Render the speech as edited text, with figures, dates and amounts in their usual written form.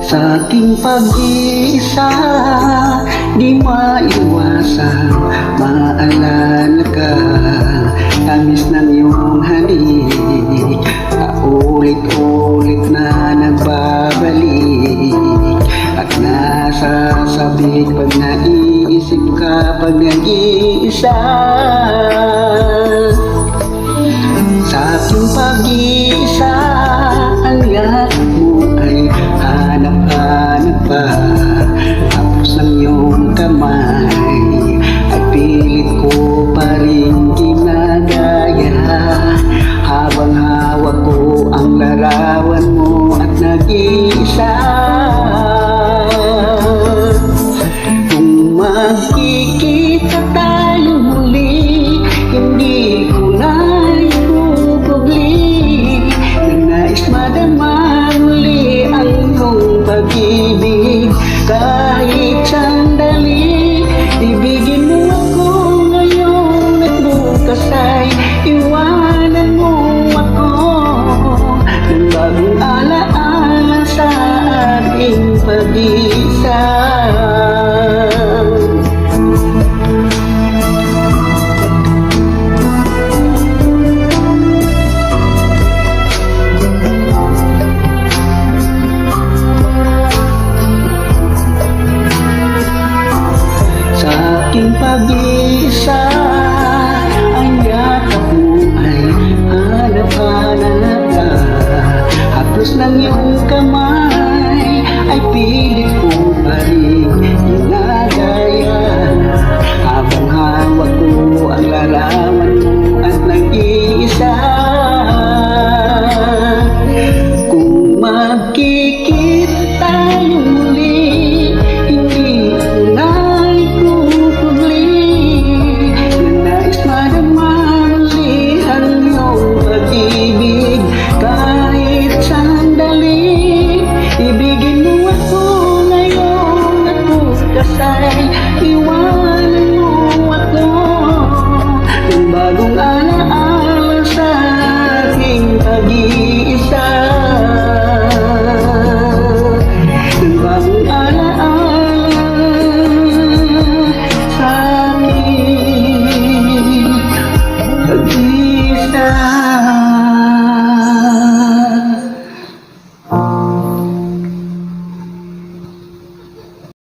Sa aking pag-iisa, di maiwasan maalala ka. Tamis ng iyong halik, paulit-ulit na nagbabalik. At nasasabik pag naiisip ka, pag nag-iisa. Sa aking pag-iisa, ang lahat mo ay hanap-hanap pa. Tapos ng iyong kamay ay pilit ko pa rin ginagaya. Habang hawak ko ang larawan mo at nag-iisa. Kung magkikita tayo muli, hindi ko na ibubugli. Nais madama muli ang iyong pag-ibig. Kahit sandali, ibigin mo ako ngayon at bukas ay iwanan mo ako. Ng bagong alaala sa ating pag-isa. Aking pag-isa, ang yakap mo ay hanap-hanap ka. Haplos ng iyong kamay ay pilit ko pa rin ginagaya. Habang hawak ko ang larawan mo at nag-iisa. Kung magkikita tayo